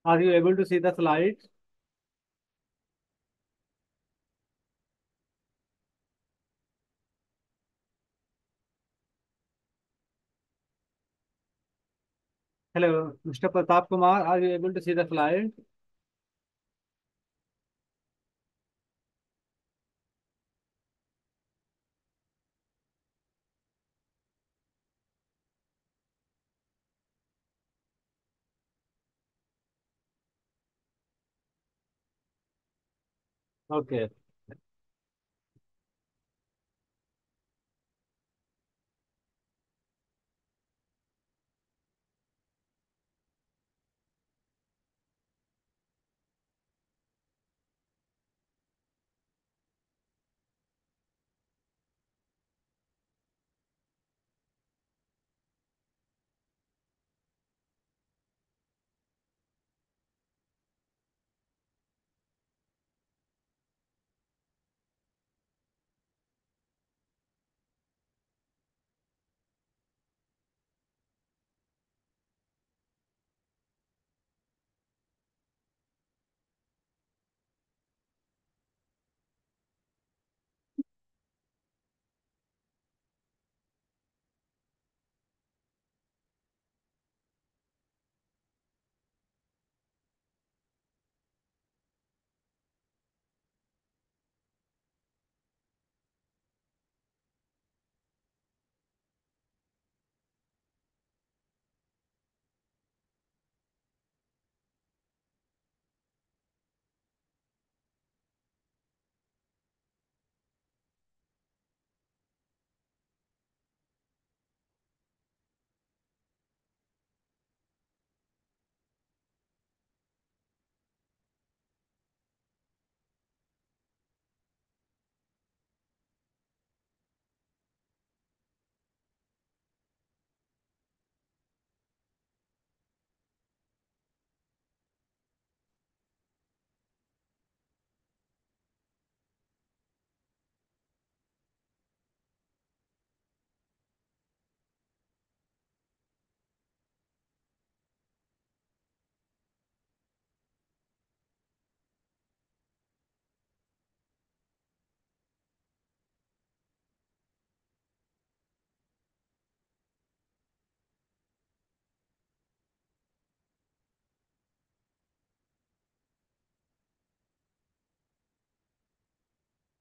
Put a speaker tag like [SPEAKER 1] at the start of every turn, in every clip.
[SPEAKER 1] Are you able to see the slides? Hello, Mr. Pratap Kumar, are you able to see the slide? Okay.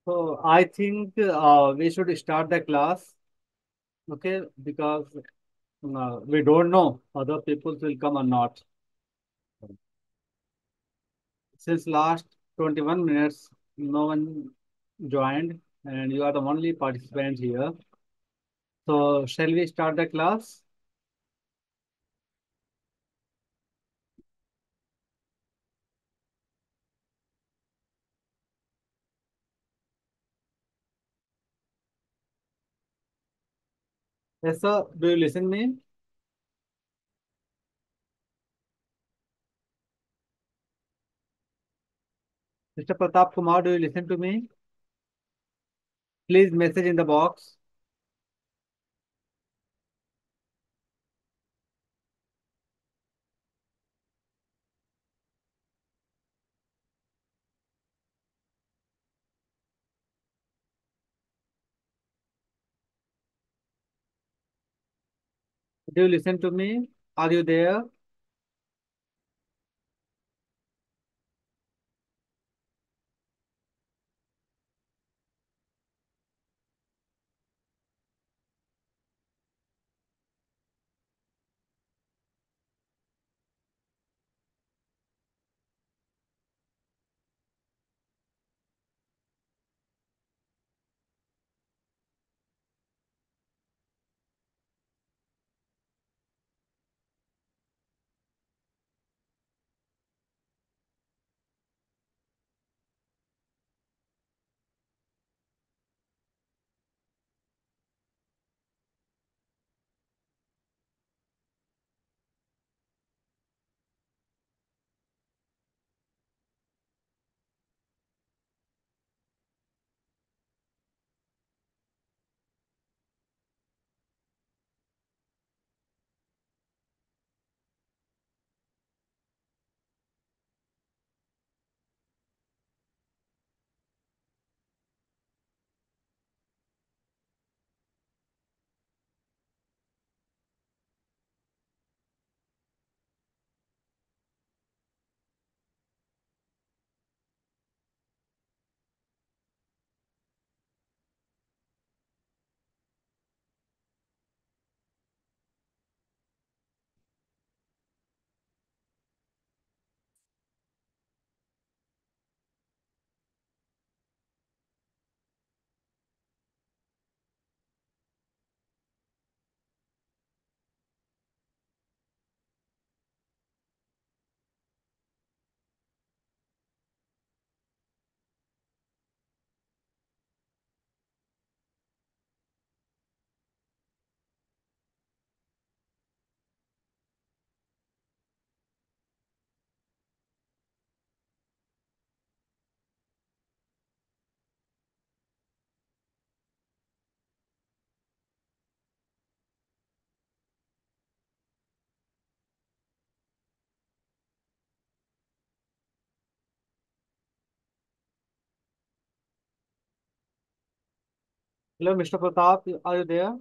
[SPEAKER 1] So I think we should start the class. Okay, because we don't know other people will come or not. Since last 21 minutes, no one joined, and you are the only participant here. So, shall we start the class? Yes, sir. Do you listen me? Mr. Pratap Kumar, do you listen to me? Please message in the box. Do you listen to me? Are you there? Hello, Mr. Pratap, are you there?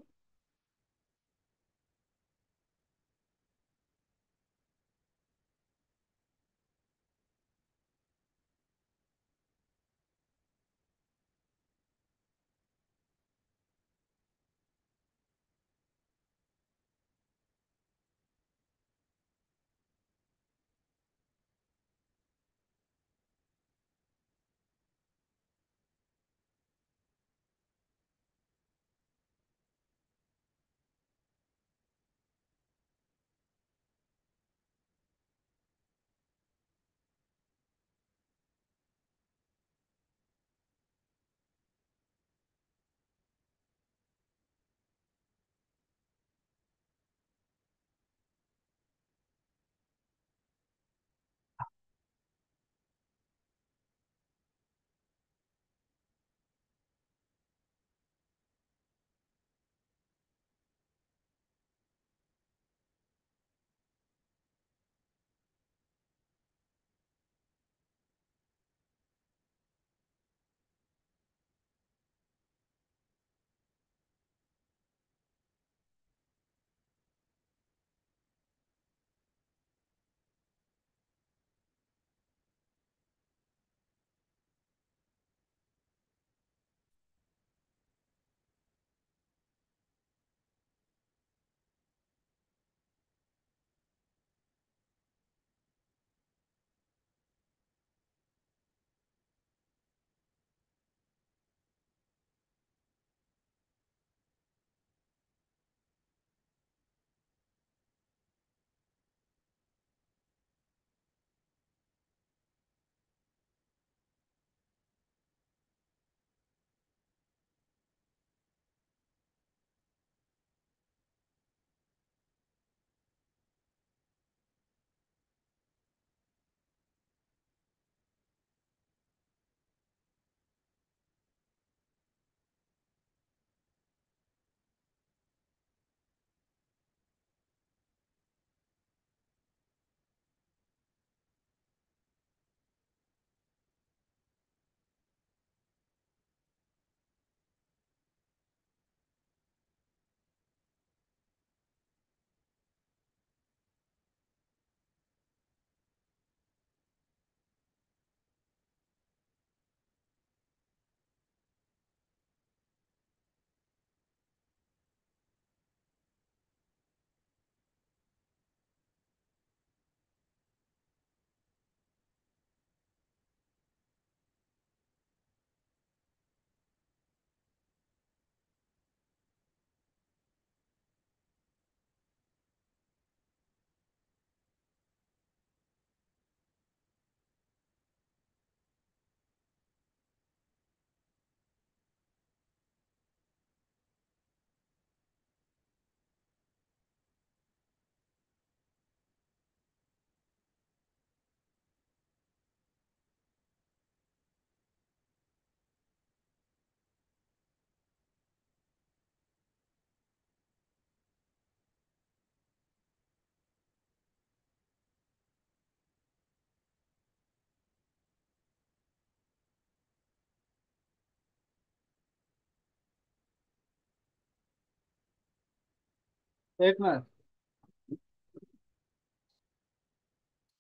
[SPEAKER 1] एक minute,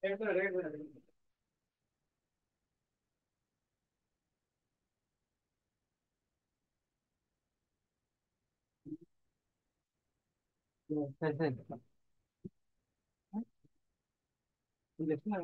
[SPEAKER 1] एक minute, एक minute. कैसे देखना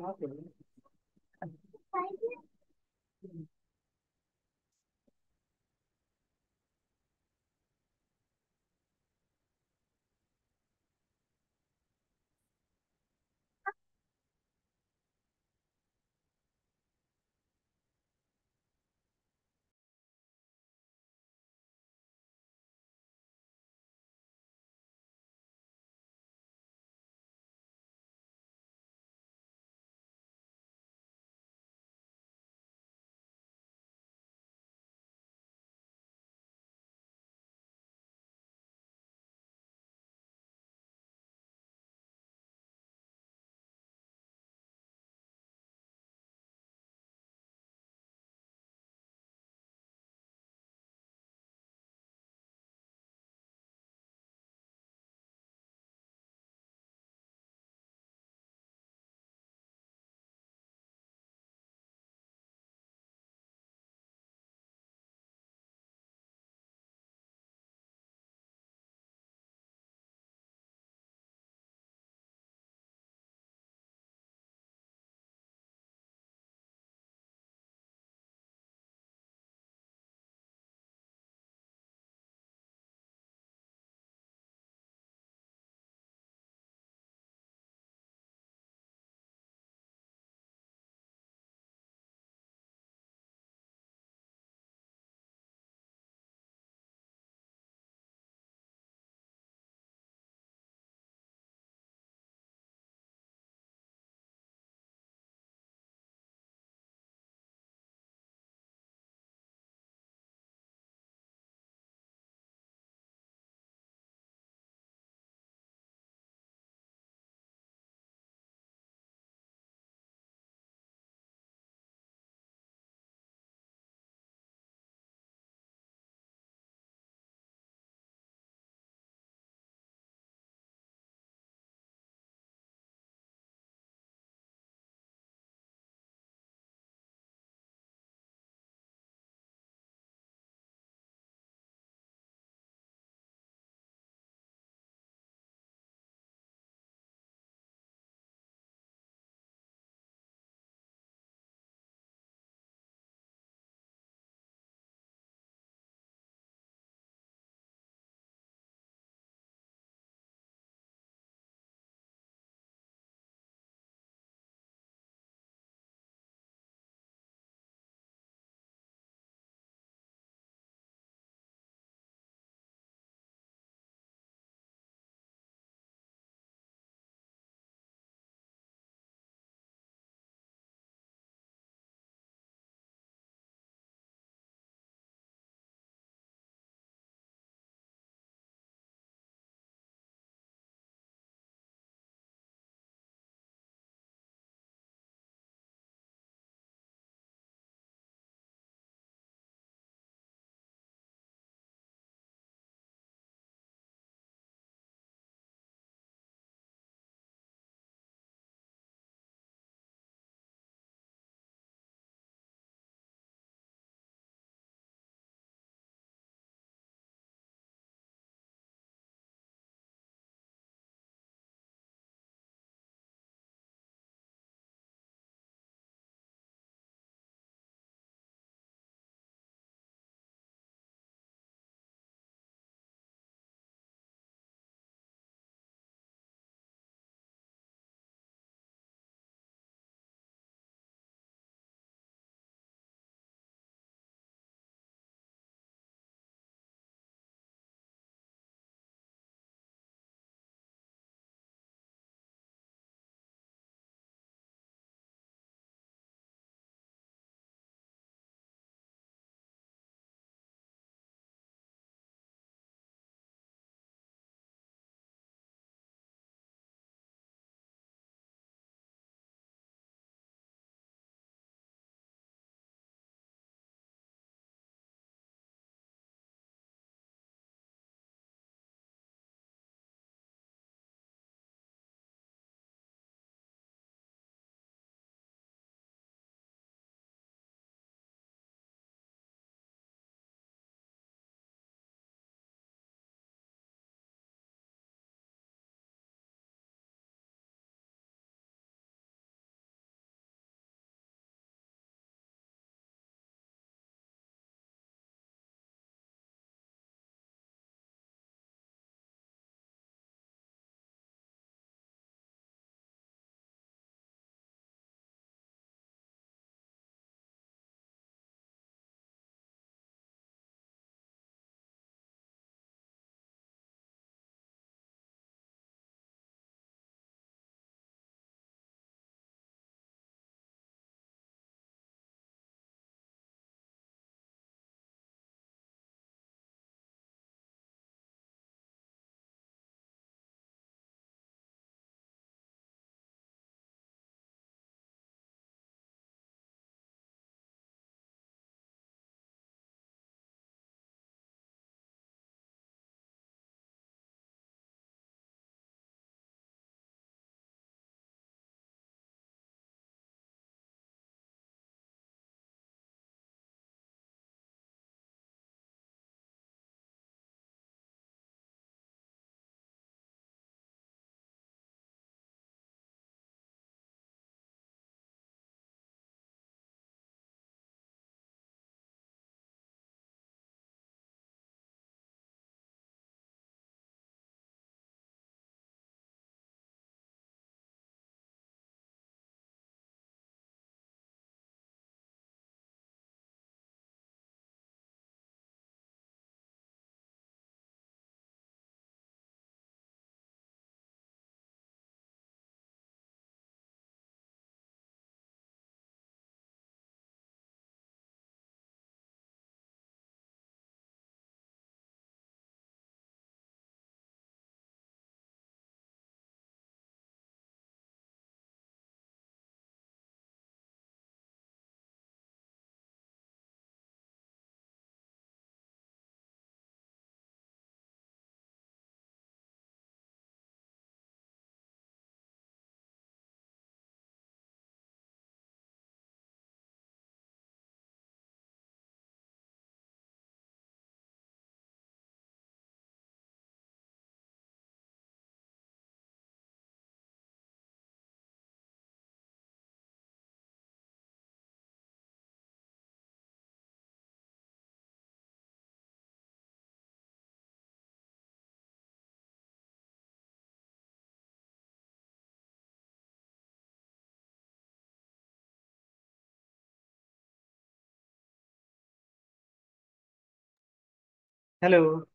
[SPEAKER 1] Hello,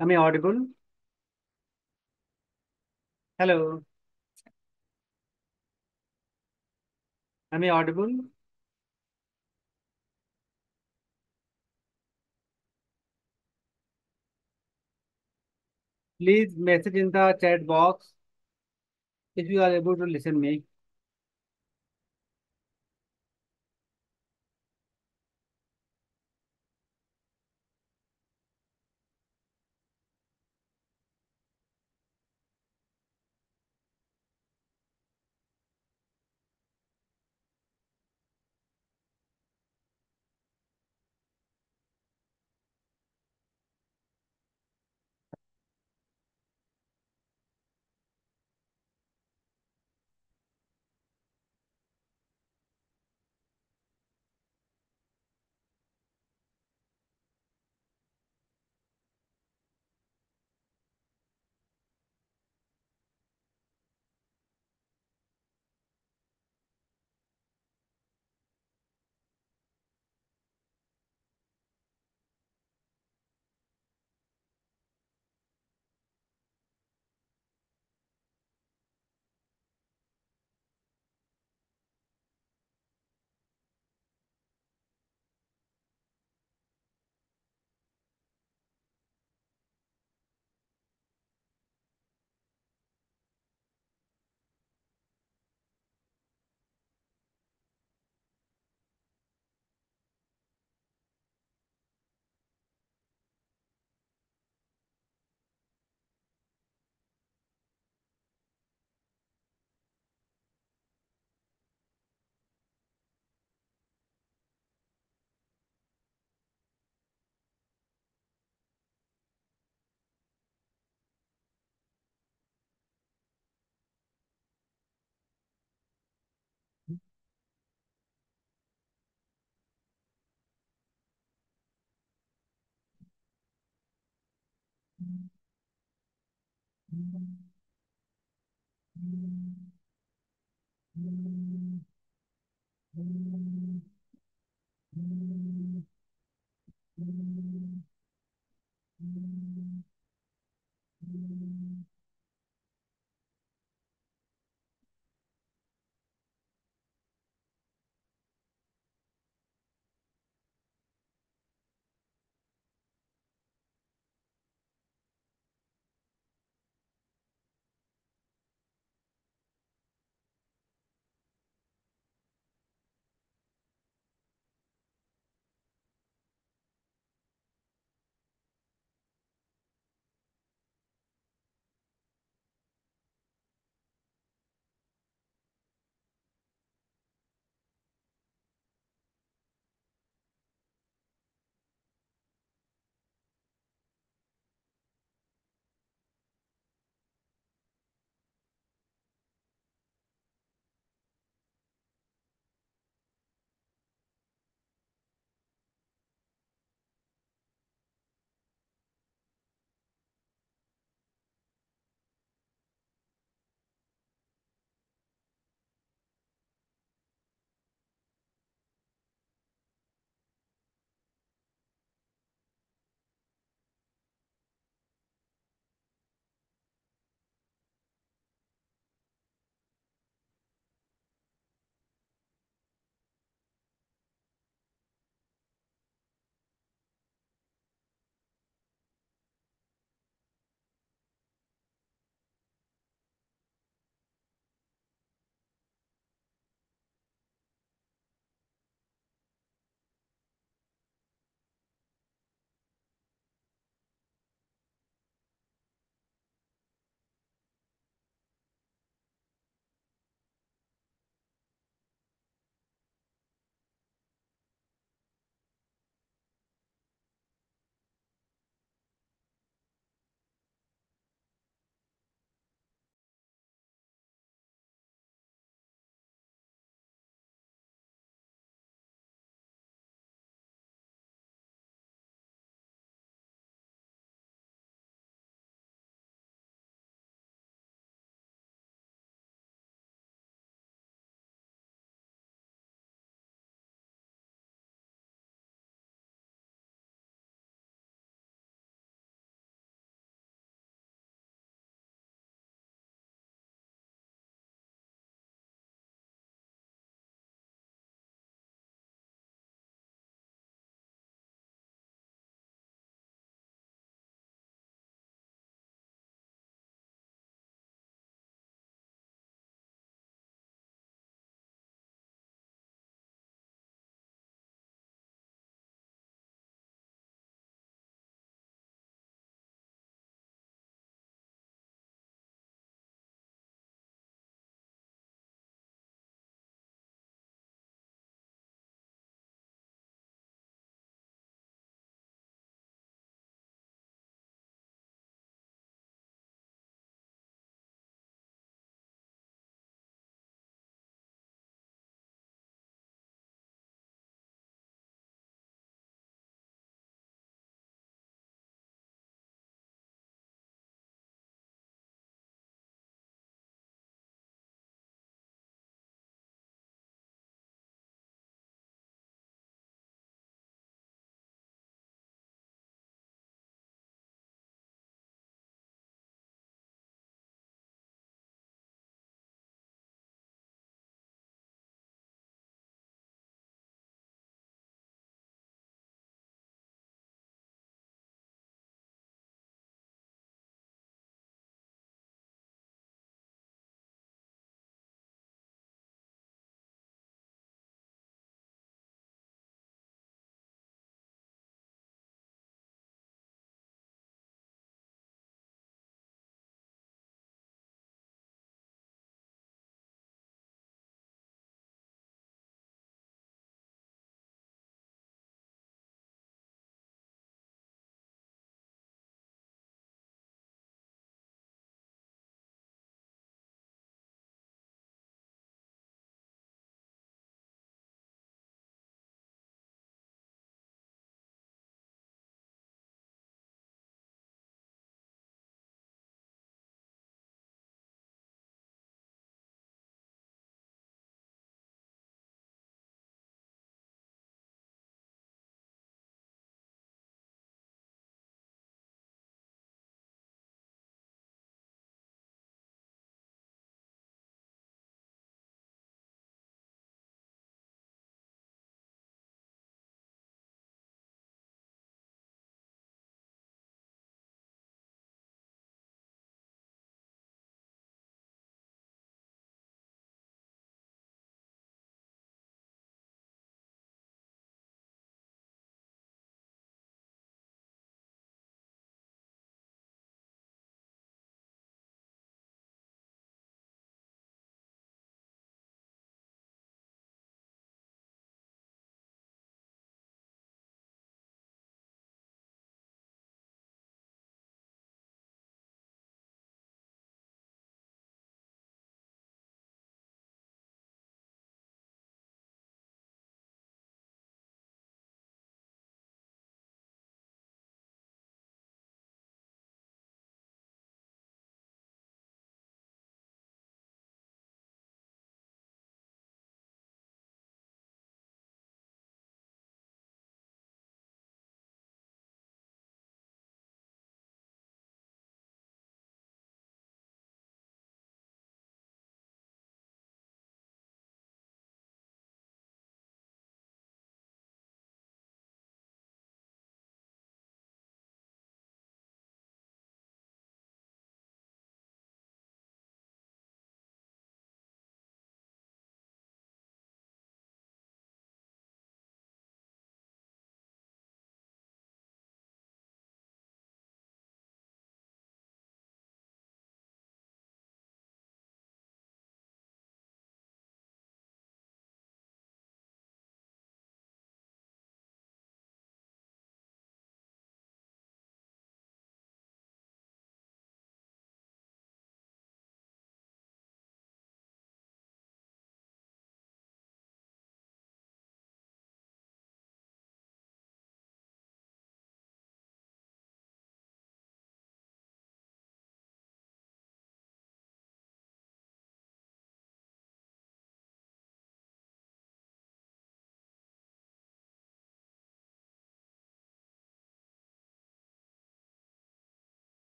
[SPEAKER 1] am I audible? Hello, am I audible? Please message in the chat box if you are able to listen me.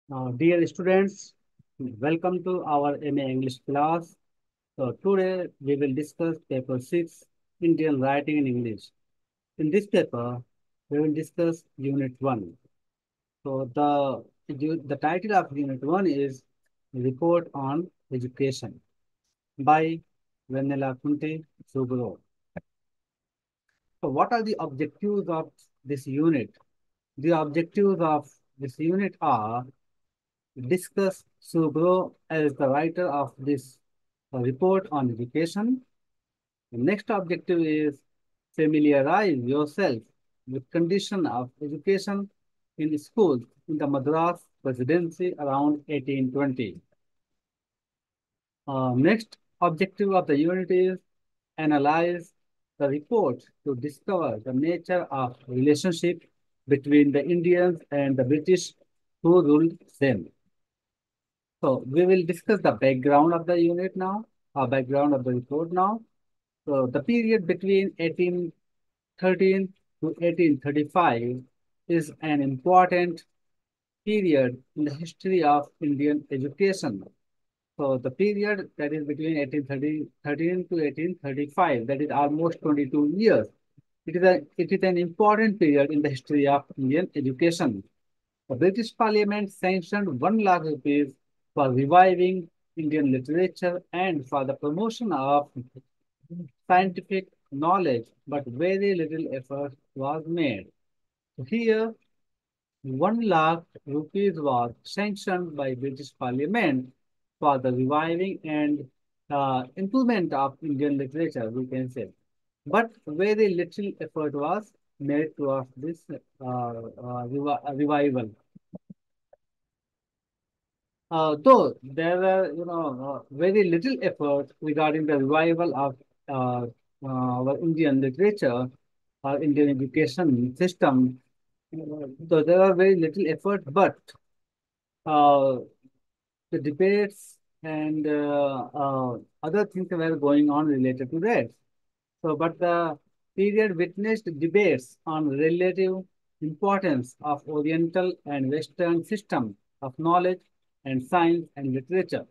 [SPEAKER 1] Dear students, welcome to our MA English class. So today we will discuss paper 6, Indian Writing in English. In this paper, we will discuss Unit 1. So the title of Unit 1 is Report on Education by Vanilla Kunti Subro. So what are the objectives of this unit? The objectives of this unit are discuss Subro as the writer of this report on education. The next objective is familiarize yourself with condition of education in schools in the Madras Presidency around 1820. Next objective of the unit is analyze the report to discover the nature of relationship between the Indians and the British who ruled them. So we will discuss the background of the unit now, background of the report now. So the period between 1813 to 1835 is an important period in the history of Indian education. So the period that is between 1813 to 1835, that is almost 22 years. It is an important period in the history of Indian education. The British Parliament sanctioned 1 lakh rupees for reviving Indian literature and for the promotion of scientific knowledge, but very little effort was made. Here, 1 lakh rupees was sanctioned by British Parliament for the reviving and improvement of Indian literature, we can say. But very little effort was made towards this revival. Though there were, very little effort regarding the revival of our Indian literature, our Indian education system, though there are very little effort, but uh, the debates and other things were going on related to that. So, but the period witnessed debates on relative importance of Oriental and Western system of knowledge and science and literature.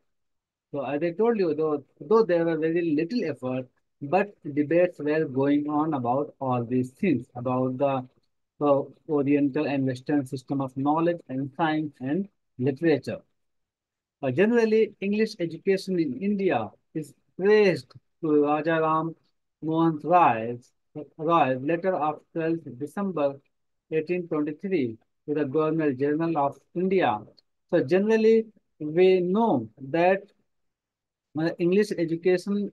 [SPEAKER 1] So, as I told you, though there were very little effort, but debates were going on about all these things, about the Oriental and Western system of knowledge and science and literature. Generally, English education in India is traced to Rajaram Mohan Roy's letter of 12th December 1823 to the Governor General of India. So generally, we know that English education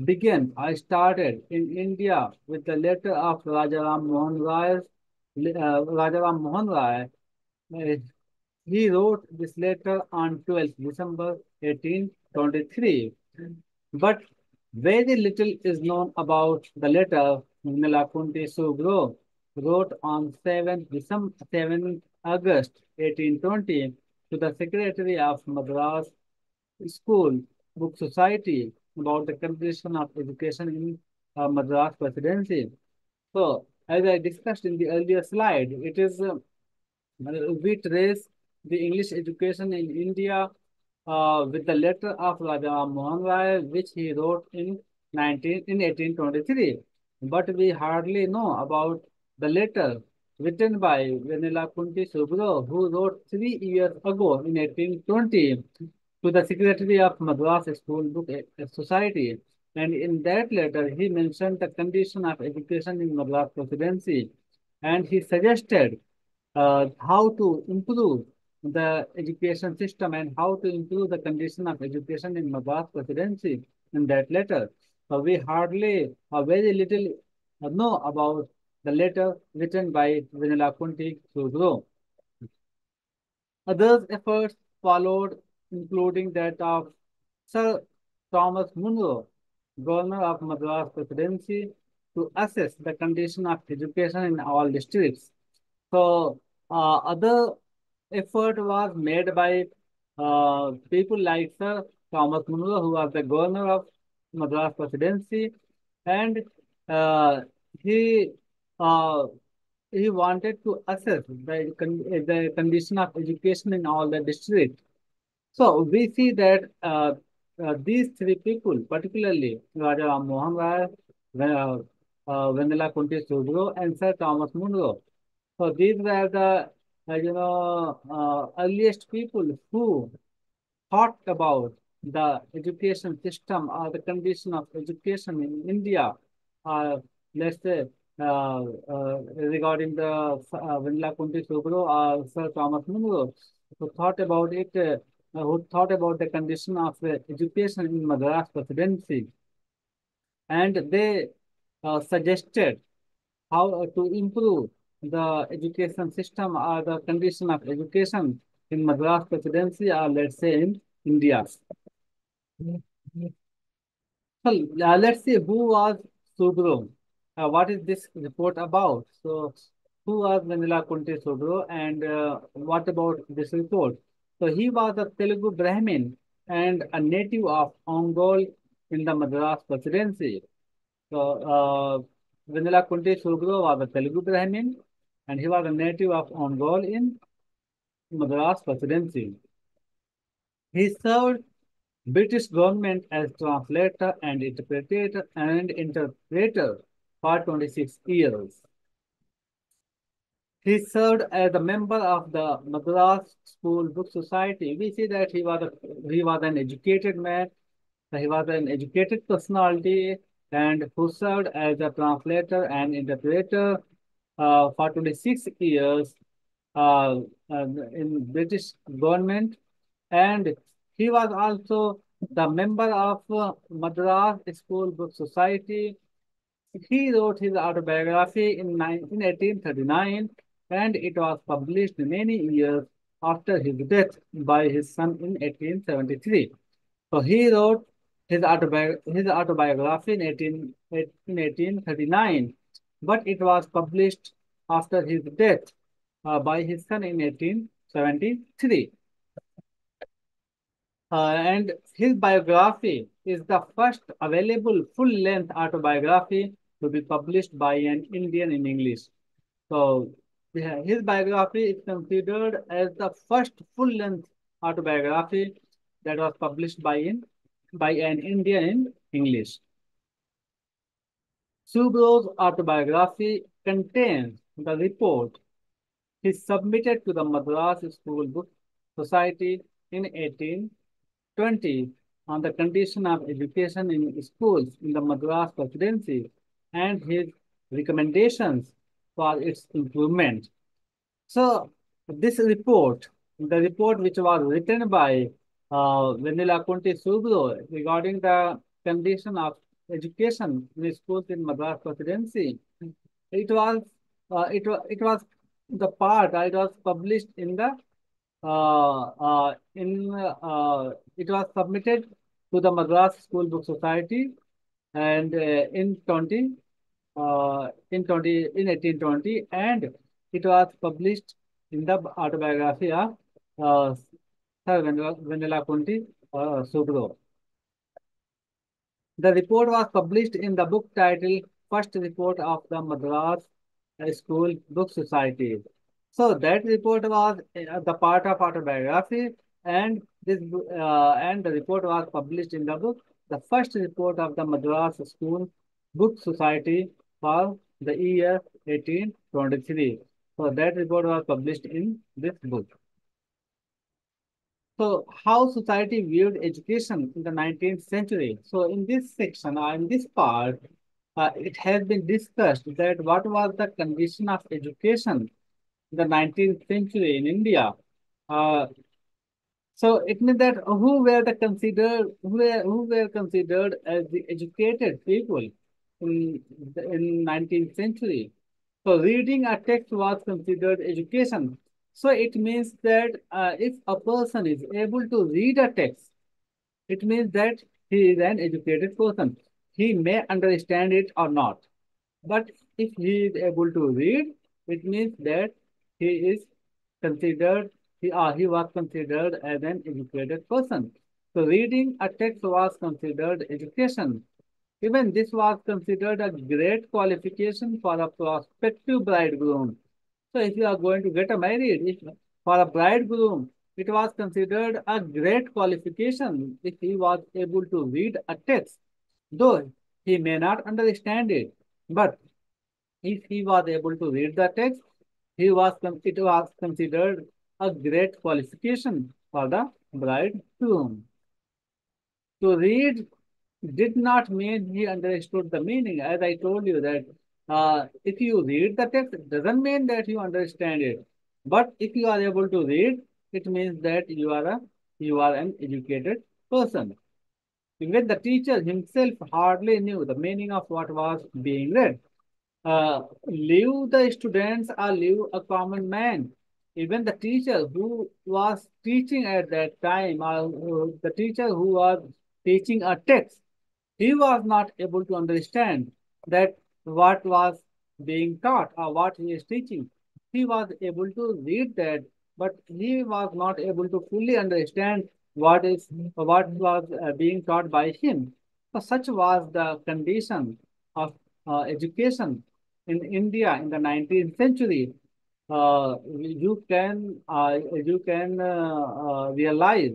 [SPEAKER 1] began, I started in India with the letter of Rajaram Mohan Roy. uh, he wrote this letter on 12th December 1823. But very little is known about the letter Nalakunti Subro wrote on 7th August 1820 to the Secretary of Madras School Book Society about the condition of education in Madras Presidency. So, as I discussed in the earlier slide, it is we trace the English education in India with the letter of Raja Mohan Rai, which he wrote in 1823. But we hardly know about the letter written by Vanilla Kunti Subro, who wrote 3 years ago in 1820 to the Secretary of Madras School Book Society. And in that letter, he mentioned the condition of education in Madras Presidency, and he suggested how to improve the education system and how to improve the condition of education in Madras Presidency in that letter. We hardly or very little know about the letter written by Vinala Kunti Sudro. Others' efforts followed, including that of Sir Thomas Munro, Governor of Madras Presidency, to assess the condition of education in all districts. So, other effort was made by people like Sir Thomas Munro, who was the governor of Madras Presidency, and uh, he uh, he wanted to assess the condition of education in all the districts. So we see that these three people, particularly Raja Ram Mohan Rai, uh, Vanilla Kunti Sudro, and Sir Thomas Munro. So these were the earliest people who thought about the education system or the condition of education in India, uh, let's say, regarding the Vanilla Kunti Subro or Sir Thomas Munro, who thought about it, who thought about the condition of education in Madras presidency, and they suggested how to improve the education system or the condition of education in Madras presidency, or let's say in India. So let's see who was Subro. What is this report about? So who was Vanilla Kunti Subro, and what about this report? So he was a Telugu Brahmin and a native of Ongole in the Madras presidency. So Vanilla Kunti Subro was a Telugu Brahmin and he was a native of Ongole in Madras presidency. He served British government as translator and interpreter for 26 years. He served as a member of the Madras School Book Society. We see that he was an educated man, he was an educated personality, and who served as a translator and interpreter for 26 years uh, in British government, and he was also the member of Madras School Book Society. He wrote his autobiography in 1839, and it was published many years after his death by his son in 1873. So he wrote his autobiography in 1839, but it was published after his death by his son in 1873. And his biography is the first available full-length autobiography to be published by an Indian in English. So his biography is considered as the first full-length autobiography that was published by an Indian in English. Subro's autobiography contains the report he submitted to the Madras School Book Society in 1820 on the condition of education in schools in the Madras Presidency and his recommendations for its improvement. So this report, the report which was written by Vanilla Kunti Subro regarding the condition of education in schools in Madras Presidency, it was it was the part it was published in the it was submitted to the Madras School Book Society, and in 1820, and it was published in the autobiography of Sir Vanilla Kunti Subro. The report was published in the book titled First Report of the Madras School Book Society. So that report was the part of autobiography, and and the report was published in the book, the first report of the Madras School Book Society for the year 1823. So that report was published in this book. So, how society viewed education in the 19th century. So, in this section or in this part, it has been discussed that what was the condition of education in the 19th century in India. Uh, so it means that who were considered as the educated people in 19th century. So reading a text was considered education. So it means that if a person is able to read a text, it means that he is an educated person. He may understand it or not. But if he is able to read, it means that he is considered, he was considered as an educated person. So reading a text was considered education. Even this was considered a great qualification for a prospective bridegroom. So if you are going to get married, if, for a bridegroom, it was considered a great qualification if he was able to read a text, though he may not understand it. But if he was able to read the text, it was considered a great qualification for the bridegroom. To read did not mean he understood the meaning. As I told you that if you read the text, it doesn't mean that you understand it. But if you are able to read, it means that you are an educated person. Even the teacher himself hardly knew the meaning of what was being read. Leave the students or leave a common man. Even the teacher who was teaching at that time, or the teacher who was teaching a text, he was not able to understand that what was being taught or what he is teaching. He was able to read that, but he was not able to fully understand what was being taught by him. So such was the condition of education in India in the 19th century. You can realize,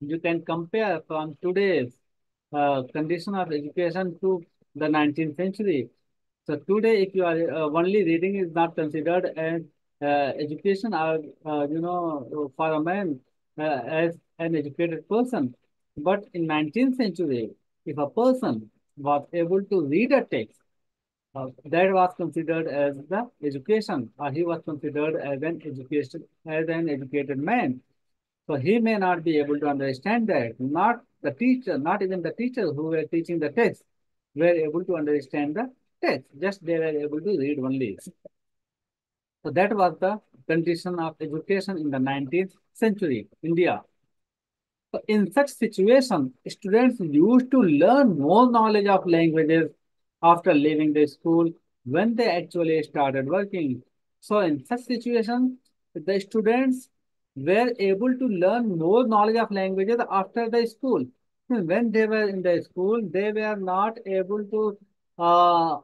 [SPEAKER 1] you can compare from today's condition of education to the 19th century. So today, if you are only reading is not considered as education, or for a man as an educated person. But in 19th century, if a person was able to read a text, that was considered as the education, or he was considered as an educated man. So he may not be able to understand that. Not the teacher, not even the teachers who were teaching the text were able to understand the text. Just they were able to read only. So that was the condition of education in the 19th century, India. So in such situation, students used to learn more knowledge of languages after leaving the school when they actually started working. So in such situation, the students were able to learn more knowledge of languages after the school. When they were in the school, they were not able to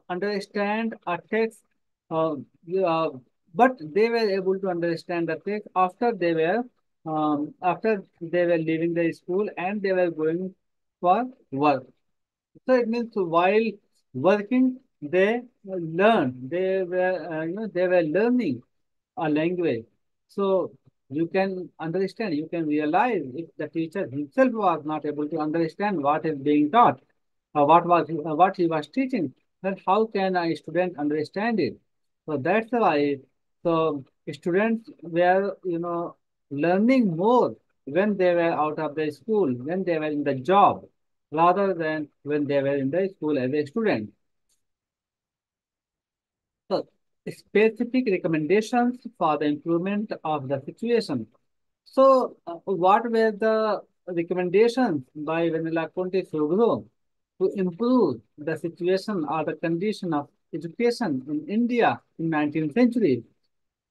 [SPEAKER 1] understand a text, uh, uh, but they were able to understand the text after they were leaving the school and they were going for work. So it means while working, they learned. They were learning a language. So you can understand, you can realize if the teacher himself was not able to understand what is being taught, what he was teaching, then how can a student understand it? So that's why so students were learning more when they were out of the school, when they were in the job, rather than when they were in the school as a student. So specific recommendations for the improvement of the situation. So, what were the recommendations by Vanilla Conte Sogro to improve the situation or the condition of education in India in 19th century?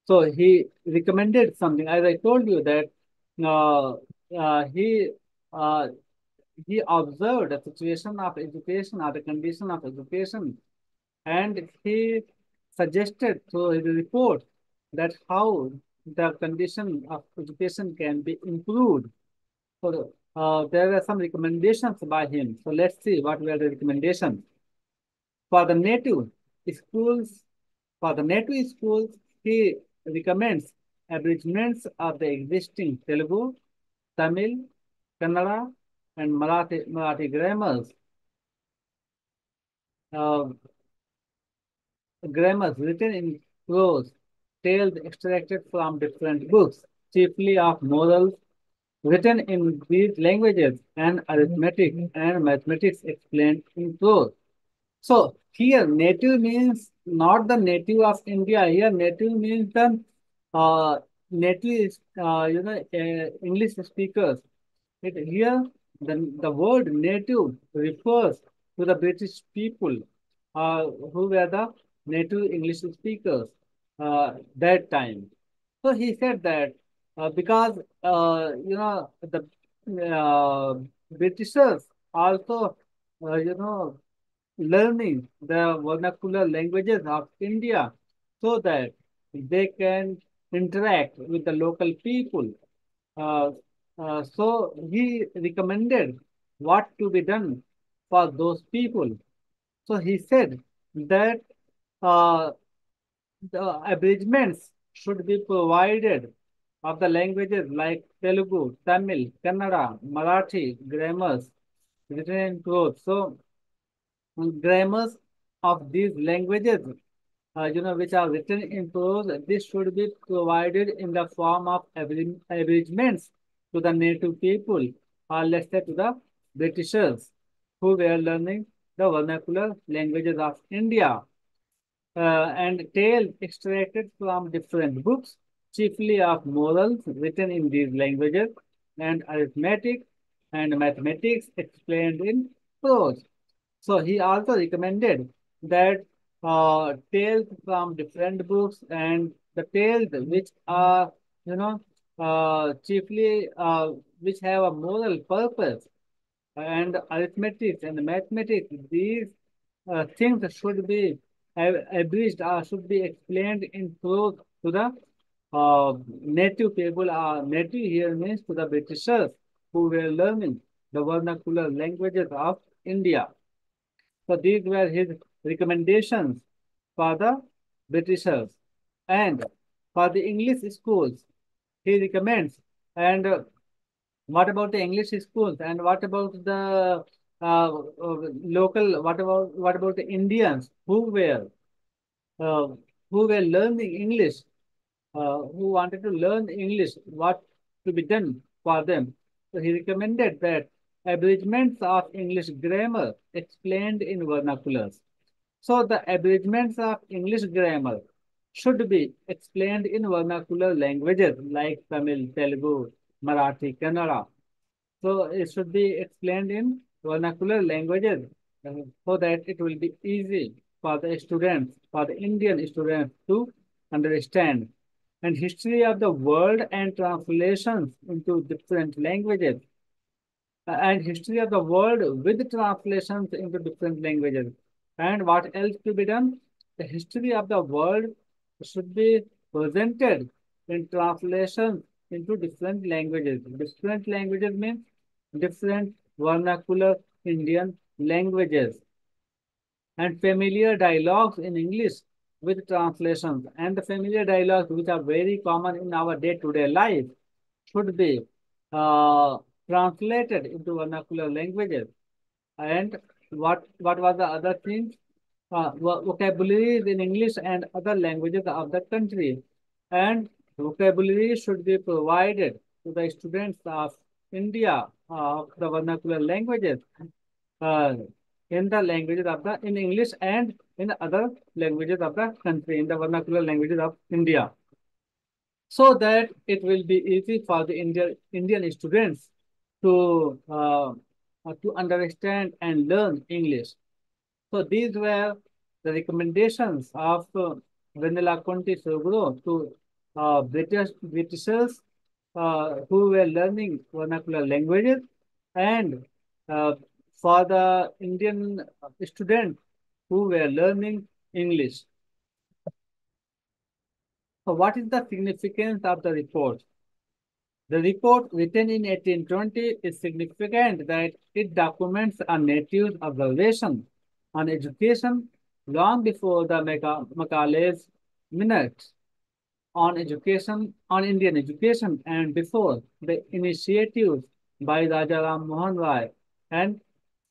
[SPEAKER 1] So he recommended something. As I told you that uh, uh, he uh, he observed the situation of education or the condition of education, and he suggested through his report that how the condition of education can be improved. So there were some recommendations by him. So let's see what were the recommendations. For the native schools, for the native schools, he recommends abridgments of the existing Telugu, Tamil, Kannada, and Marathi grammars. Uh, Grammars written in prose, tales extracted from different books, chiefly of morals, written in these languages, and arithmetic and mathematics explained in prose. So here native means not the native of India. Here native means the uh, native, English speakers. Here the word native refers to the British people who were the native English speakers that time. So he said that because the Britishers also learning the vernacular languages of India so that they can interact with the local people. Uh, so he recommended what to be done for those people. So he said that uh, the abridgments should be provided of the languages like Telugu, Tamil, Kannada, Marathi, grammars written in prose. So grammars of these languages, which are written in prose, this should be provided in the form of abridgments to the native people, or let's say to the Britishers who were learning the vernacular languages of India, and tales extracted from different books, chiefly of morals written in these languages, and arithmetic and mathematics explained in prose. So he also recommended that tales from different books and the tales which are, you know, chiefly which have a moral purpose and arithmetic and mathematics, these things should be abridged or should be explained in prose to the native people. Native here means to the Britishers who were learning the vernacular languages of India. So these were his recommendations for the Britishers. And for the English schools, he recommends. And what about the English schools? And what about the local? What about the Indians uh, who were learning English, who wanted to learn English? What to be done for them? So he recommended that abridgments of English grammar explained in vernaculars. So the abridgments of English grammar should be explained in vernacular languages like Tamil, Telugu, Marathi, Kannada. So it should be explained in vernacular languages so that it will be easy for the students, for the Indian students to understand. And history of the world and translations into different languages, and history of the world with translations into different languages. And what else to be done? The history of the world should be presented in translations into different languages. Different languages means different vernacular Indian languages, and familiar dialogues in English with translations. And the familiar dialogues which are very common in our day-to-day life should be uh, translated into vernacular languages. And what was the other thing? Vocabularies in English and other languages of the country. And vocabulary should be provided to the students of India of the vernacular languages, uh, in the languages of the in English and in other languages of the country, in the vernacular languages of India, so that it will be easy for the Indian students to understand and learn English. So these were the recommendations of Vanilla Conti Sogro to Britishers who were learning vernacular languages, and uh, for the Indian students who were learning English. So what is the significance of the report? The report, written in 1820, is significant that it documents a native observation on education long before the Macaulay's Minute on Indian education, and before the initiatives by Raja Ram Mohan Rai and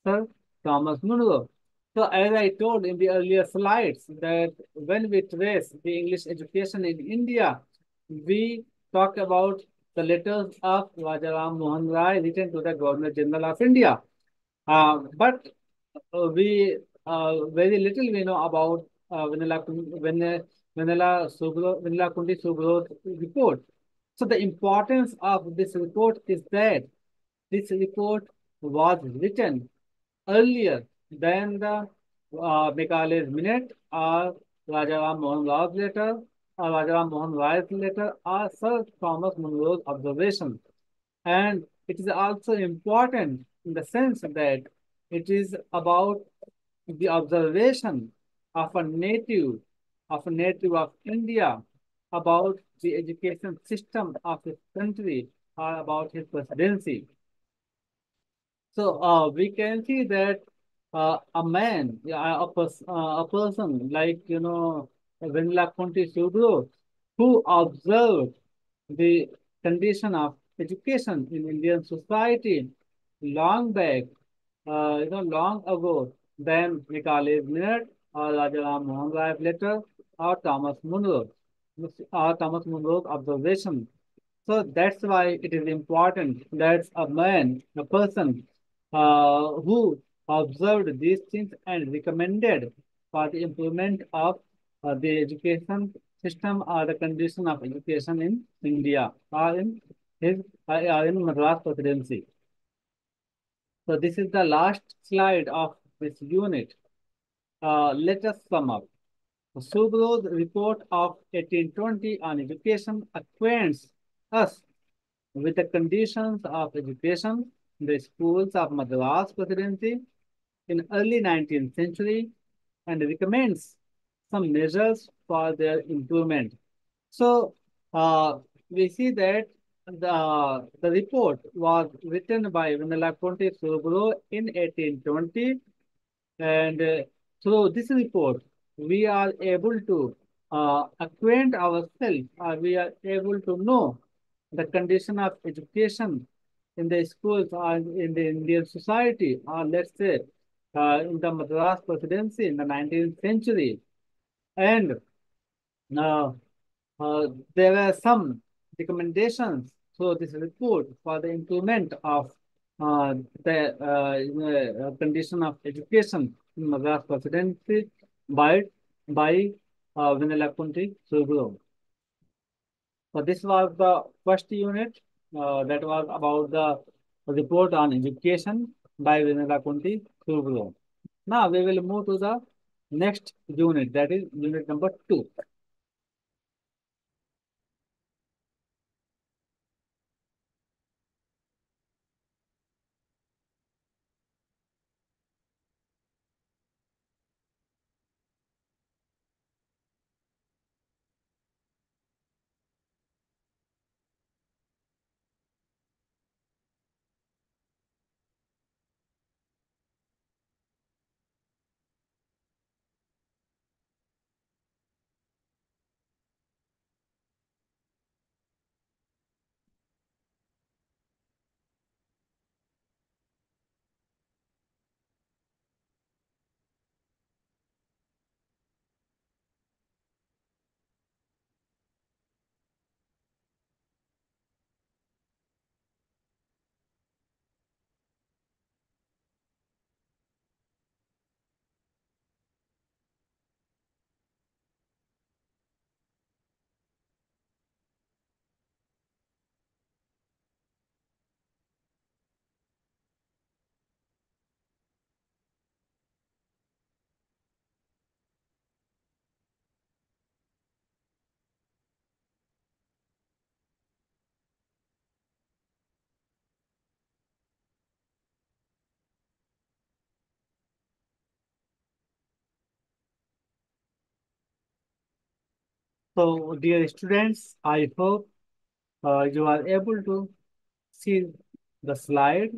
[SPEAKER 1] Sir Thomas Munro. So as I told in the earlier slides that when we trace the English education in India, we talk about the letters of Raja Ram Mohan Rai written to the Governor General of India. But we very little we know about Vanilla Kundi Subro's report. So the importance of this report is that this report was written earlier than the Macaulay's Minute or Rajaram Mohan Rai's letter or Rajaram Mohan Rai's letter or Sir Thomas Munro's observation. And it is also important in the sense that it is about the observation of a native of India about the education system of his country or about his presidency. So we can see that a man, yeah, a person like Vanilla Kunti Sudro, who observed the condition of education in Indian society long back, long ago than Nicholas Minard or Rajaram Mohan Rai later or Thomas Munro's observation. So that's why it is important that a man, a person who observed these things and recommended for the improvement of the education system or the condition of education in India or in his or in Madras presidency. So this is the last slide of this unit. Let us sum up. Subro's report of 1820 on education acquaints us with the conditions of education in the schools of Madras Presidency in early 19th century and recommends some measures for their improvement. So we see that the report was written by Vinalakonte Subro in 1820, and through this report, we are able to acquaint ourselves, or we are able to know the condition of education in the schools or in the Indian society, or let's say in the Madras presidency in the 19th century. And uh, uh, there were some recommendations through this report for the improvement of the condition of education in Madras presidency by by Vinala Kunti Subro. So this was the first unit that was about the report on education by Vinala Kunti Subro. Now we will move to the next unit, that is unit number 2. So dear students, I hope you are able to see the slide.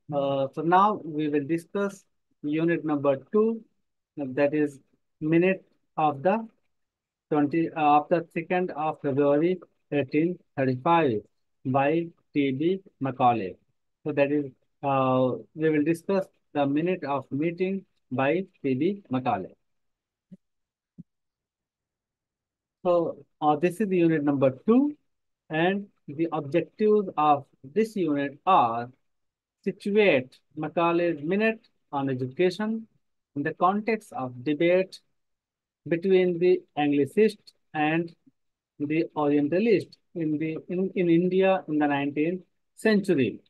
[SPEAKER 1] So now we will discuss unit number 2, that is minute of the 2nd of February 1835 by T.B. Macaulay. So that is we will discuss the minute of meeting by T.B. Macaulay. So this is the unit number 2, and the objectives of this unit are situate Macaulay's minute on education in the context of debate between the Anglicist and the Orientalist in India in the 19th century.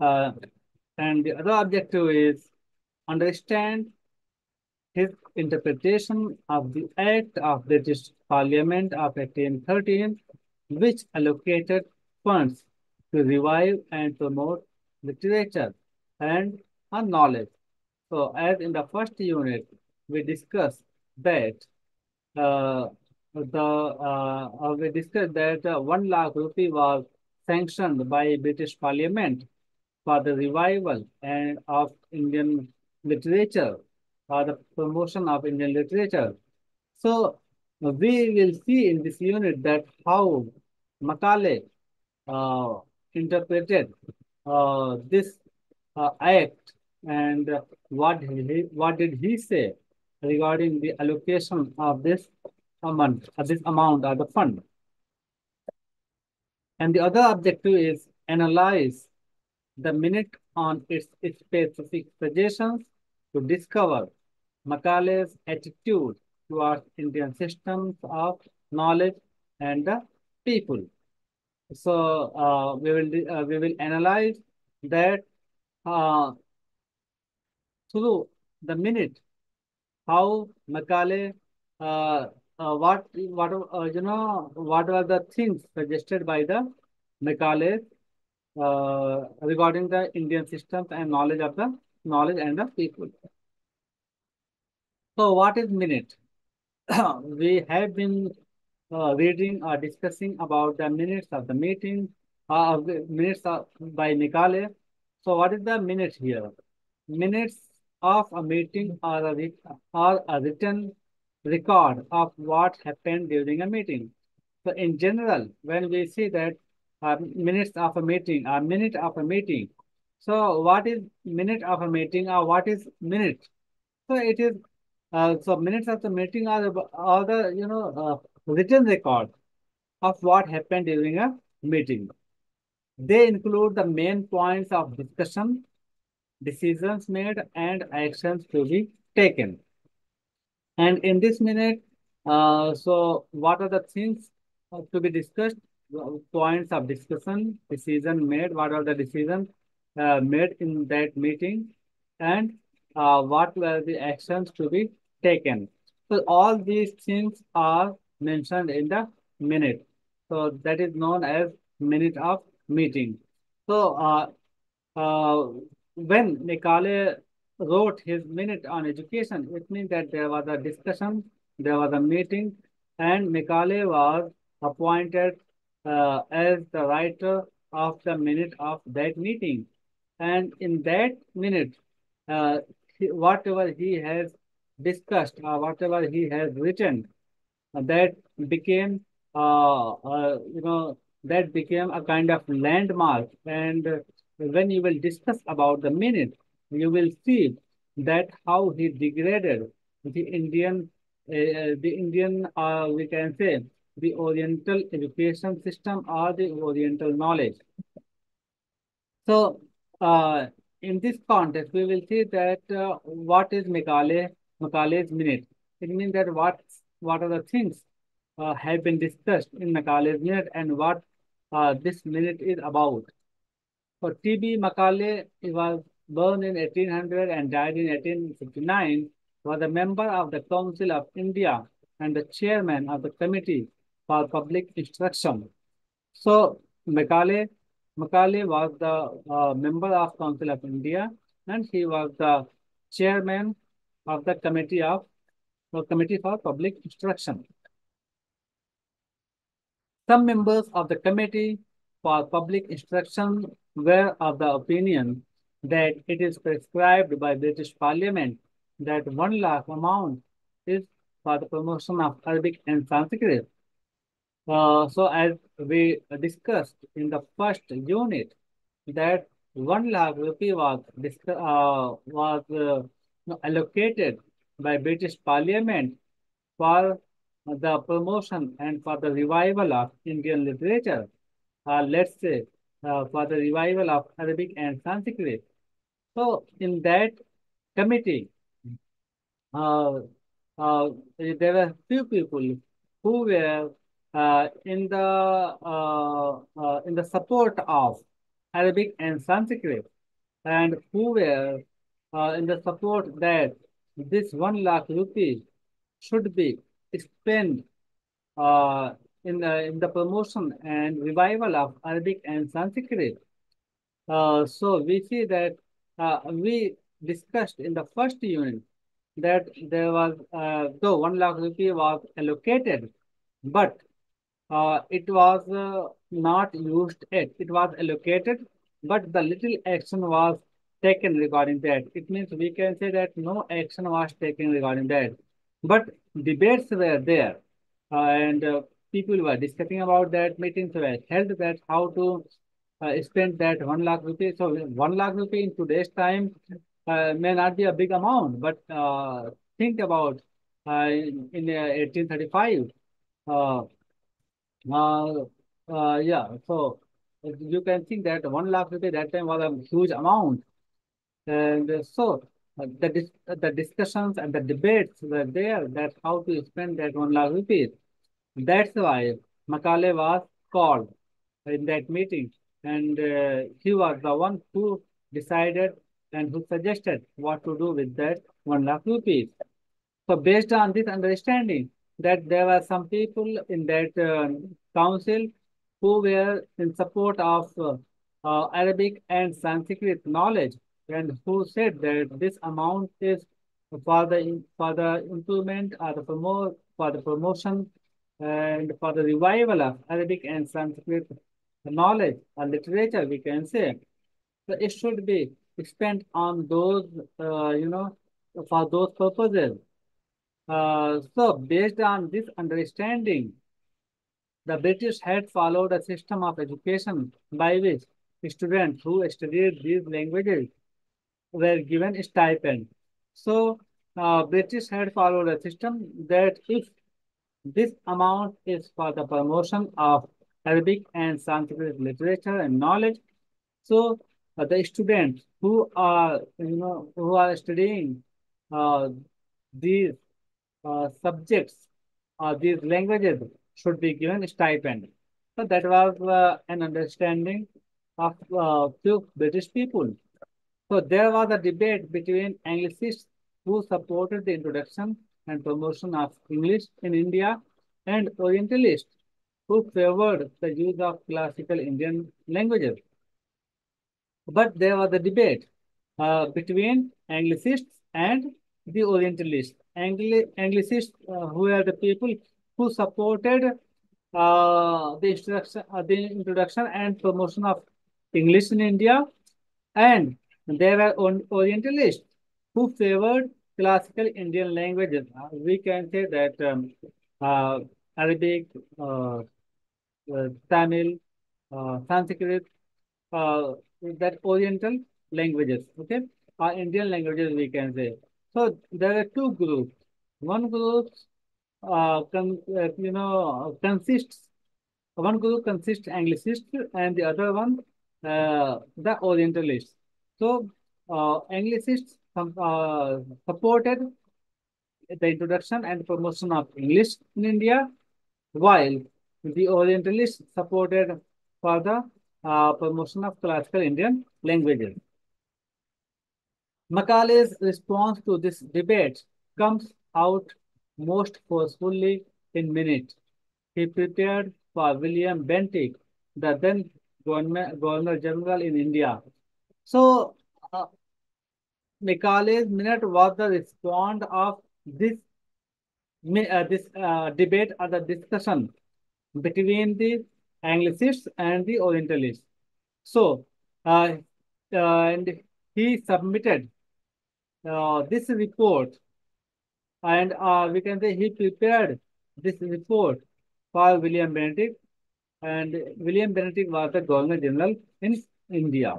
[SPEAKER 1] Uh, and the other objective is understand his interpretation of the Act of British Parliament of 1813, which allocated funds to revive and promote literature, and knowledge. So, as in the first unit, we discussed that uh, we discussed that 1 lakh rupee was sanctioned by British Parliament for the revival and of Indian literature, or the promotion of Indian literature. So we will see in this unit that how Macaulay uh, interpreted this act, and what did he say regarding the allocation of this amount of the fund. And the other objective is analyze the minute on its specific suggestions to discover Macaulay's attitude towards Indian systems of knowledge and the people. So we will analyze that uh, through the minute how Macaulay what were the things suggested by the Macaulay regarding the Indian systems and knowledge and the people. So what is minute? We have been reading or discussing about the minutes of the meeting, the minutes by Macaulay. So what is the minute here? Minutes of a meeting are a written record of what happened during a meeting. So in general, when we see that minutes of a meeting, a minute of a meeting, so what is minute of a meeting, or what is minute? So it is so minutes of the meeting are the written record of what happened during a meeting. They include the main points of discussion, decisions made, and actions to be taken. And in this minute, so what are the things to be discussed? Points of discussion, decision made, what are the decisions made in that meeting, and what were the actions to be taken. So all these things are mentioned in the minute. So that is known as minute of meeting. So uh, when Macaulay wrote his minute on education, it means that there was a discussion, there was a meeting, and Macaulay was appointed as the writer of the minute of that meeting. And in that minute, uh, whatever he has discussed or whatever he has written, that became that became a kind of landmark. And when you will discuss about the minute, you will see that how he degraded the Indian, we can say, the Oriental education system or the Oriental knowledge. So, in this context, we will see that what is Macaulay's minute. It means that what are the things have been discussed in Macaulay's minute, and what this minute is about. So, T.B. Macaulay, he was born in 1800 and died in 1859, was a member of the Council of India and the chairman of the Committee for Public Instruction. So Macaulay was the member of Council of India, and he was the chairman of the Committee for Public Instruction. Some members of the Committee for Public Instruction were of the opinion that it is prescribed by British Parliament that 1 lakh amount is for the promotion of Arabic and Sanskrit. So as we discussed in the first unit, that 1 lakh rupee was allocated by British Parliament for the promotion and for the revival of Indian literature. Let's say for the revival of Arabic and Sanskrit. So in that committee, uh, there were few people who were in the support of Arabic and Sanskrit, and who were in the support that this 1 lakh rupees should be spent uh, in the promotion and revival of Arabic and Sanskrit. So we see that we discussed in the first unit that there was, though 1 lakh rupee was allocated, but it was not used yet. It was allocated, but the little action was taken regarding that. It means we can say that no action was taken regarding that. But debates were there, and people were discussing about that. Meetings were held that how to spend that 1 lakh rupee. So 1 lakh rupee in today's time may not be a big amount, but think about in 1835. Uh, yeah, so you can think that 1 lakh rupee that time was a huge amount. And the discussions and the debates were there that how to spend that 1 lakh rupees. That's why Macaulay was called in that meeting. And he was the one who decided and who suggested what to do with that 1 lakh rupees. So based on this understanding that there were some people in that council who were in support of Arabic and Sanskrit knowledge and who said that this amount is for the improvement or the promote for the promotion and for the revival of Arabic and Sanskrit knowledge or literature, we can say. So it should be spent on those, for those purposes. So, based on this understanding, the British had followed a system of education by which students who studied these languages were given stipend. So, British had followed a system that if this amount is for the promotion of Arabic and Sanskrit literature and knowledge, so the students who are, who are studying uh, these subjects these languages should be given stipend. So that was an understanding of few British people. So there was a debate between Anglicists who supported the introduction and promotion of English in India and Orientalists who favored the use of classical Indian languages. But there was a debate between Anglicists and the Orientalists. Anglicists, who are the people who supported the introduction and promotion of English in India, and there were Orientalists who favored classical Indian languages. We can say that uh, Arabic, Tamil, Sanskrit, that Oriental languages, okay, Indian languages we can say. So there are two groups. One group, consists. One group consists Anglicists, and the other one, the Orientalists. So Anglicists supported the introduction and promotion of English in India, while the Orientalists supported for the promotion of classical Indian languages. Macaulay's response to this debate comes out most forcefully in minute. He prepared for William Bentinck, the then Governor General in India. So, Macaulay's minute was the response of this debate or the discussion between the Anglicists and the Orientalists. So, uh, and he submitted this report, and we can say he prepared this report for William Benedict, and William Benedict was the Governor General in India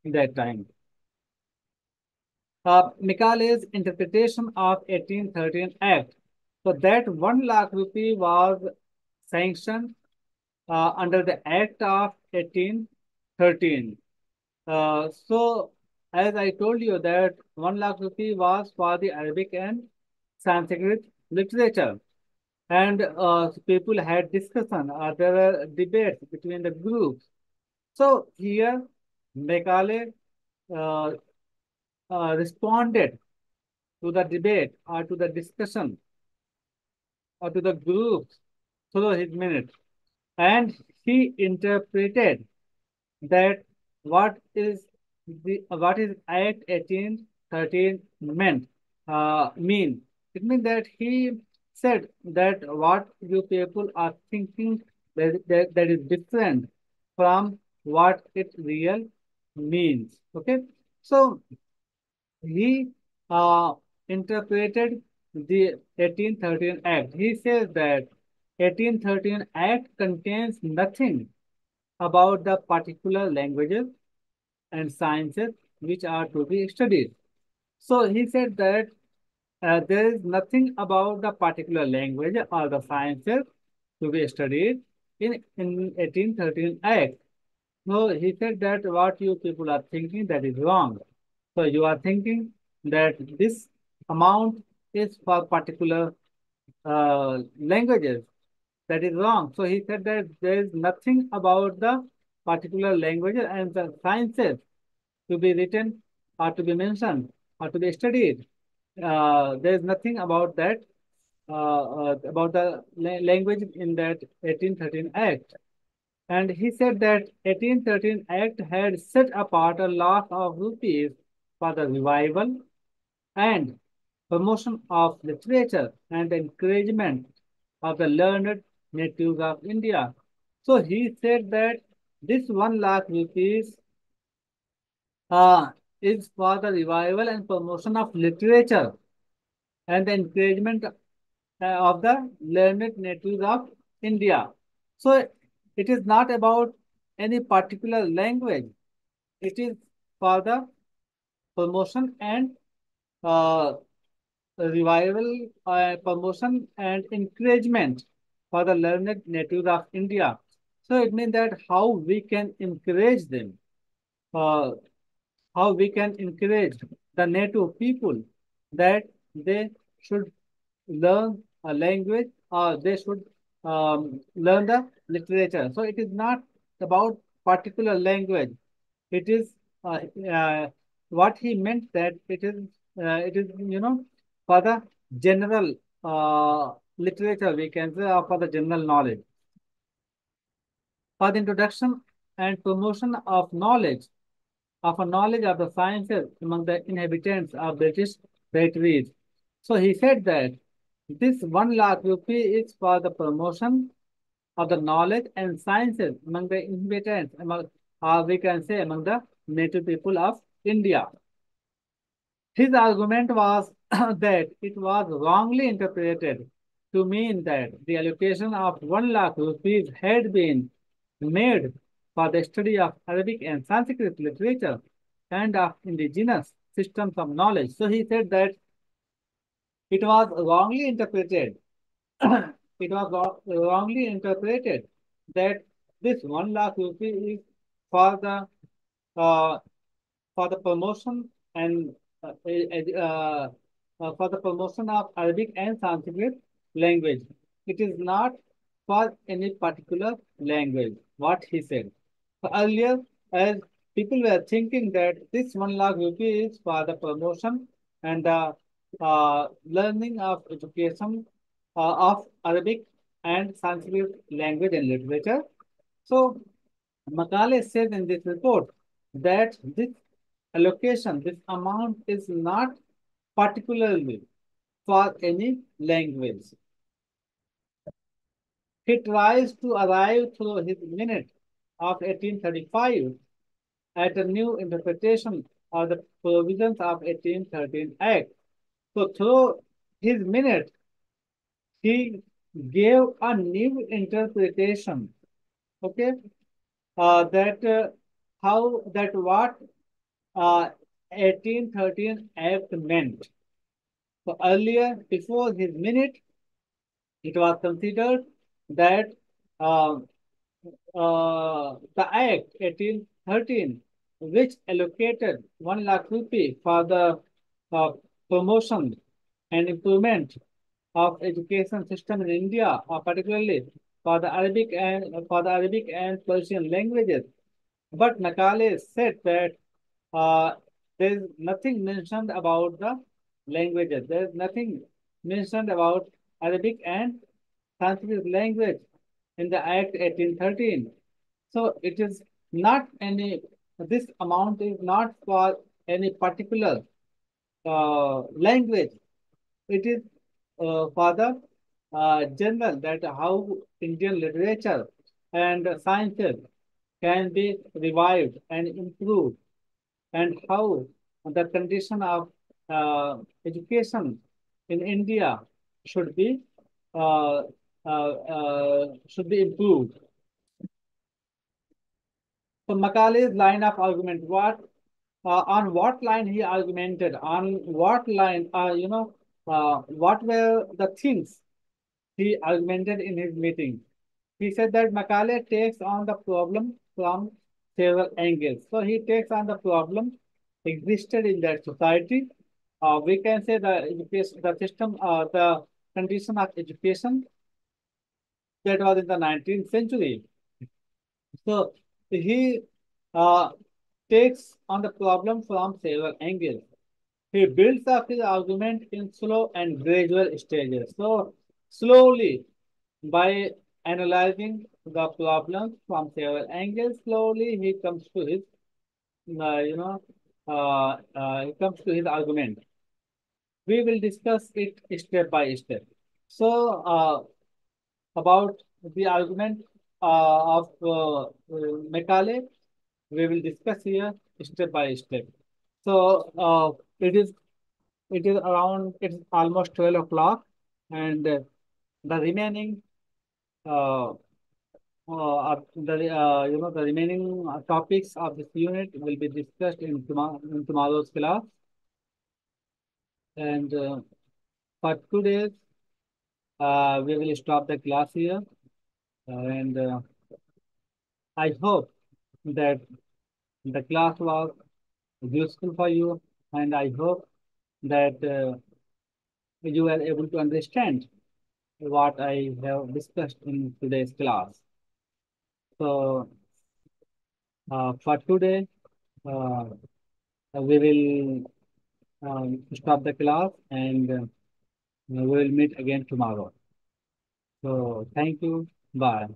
[SPEAKER 1] in that time. Macaulay's interpretation of 1813 Act. So that 1 lakh rupee was sanctioned under the Act of 1813. So, as I told you that 1 lakh rupee was for the Arabic and Sanskrit literature. And people had discussion, there were debates between the groups. So here, Macaulay uh, responded to the debate or to the discussion or to the groups through his minute. And he interpreted that what is Act 1813 mean? It means that he said that what you people are thinking that is different from what it real means. Okay, so he interpreted the 1813 Act. He says that 1813 Act contains nothing about the particular languages and sciences which are to be studied. So he said that there is nothing about the particular language or the sciences to be studied in 1813 Act. No, he said that what you people are thinking that is wrong. So you are thinking that this amount is for particular languages. That is wrong. So he said that there is nothing about the particular languages and the sciences to be written or to be mentioned or to be studied. There is nothing about that, about the language in that 1813 Act. And he said that 1813 Act had set apart a lot of rupees for the revival and promotion of literature and encouragement of the learned natives of India. So he said that this 1 lakh rupees uh, is for the revival and promotion of literature and the encouragement of the learned natives of India. So it is not about any particular language. It is for the promotion and uh, revival, promotion and encouragement for the learned natives of India. So it means that how we can encourage them, uh, how we can encourage the native people that they should learn a language or they should learn the literature. So it is not about particular language. It is what he meant that it is for the general literature we can say or for the general knowledge for the introduction and promotion of a knowledge of the sciences among the inhabitants of British territories. So he said that this 1 lakh rupee is for the promotion of the knowledge and sciences among the inhabitants, we can say among the native people of India. His argument was that it was wrongly interpreted to mean that the allocation of 1 lakh rupees had been made for the study of Arabic and Sanskrit literature and of indigenous systems of knowledge. So he said that it was wrongly interpreted. It was wrongly interpreted that this 1 lakh rupee is for the uh, for the promotion and for the promotion of Arabic and Sanskrit language. It is not for any particular language, what he said. So earlier, as people were thinking that this 1 lakh rupee is for the promotion and the learning of education of Arabic and Sanskrit language and literature. So Macaulay said in this report that this allocation, this amount is not particularly for any language. He tries to arrive through his minute of 1835 at a new interpretation of the provisions of 1813 Act. So through his minute, he gave a new interpretation. Okay, that how that what uh, 1813 Act meant. So earlier, before his minute, it was considered that uh, the Act 1813, which allocated 1 lakh rupee for the uh, promotion and improvement of education system in India, particularly for the Arabic and Persian languages. But Macaulay said that uh, there is nothing mentioned about the languages. There is nothing mentioned about Arabic and Sanskrit language in the Act 1813. So it is not any. this amount is not for any particular language. It is for the general that how Indian literature and sciences can be revived and improved, and how the condition of education in India should be should be improved. So Macaulay's line of argument, what on what line he argumented, on what line, what were the things he argumented in his meeting. He said that Macaulay takes on the problem from several angles. So he takes on the problem existed in that society. We can say the education, the system, the condition of education that was in the 19th century. So he uh, takes on the problem from several angles. He builds up his argument in slow and gradual stages. So slowly, by analyzing the problem from several angles, slowly he comes to his, he comes to his argument. We will discuss it step by step. So about the argument of Macaulay, we will discuss here step by step. So it's almost 12 o'clock, and the remaining uh, the remaining topics of this unit will be discussed in tomorrow's class. And for today, we will stop the class here. And I hope that the class was useful for you, and I hope that you were able to understand what I have discussed in today's class. So for today, uh, we will stop the class, and we will meet again tomorrow. So thank you. Bye.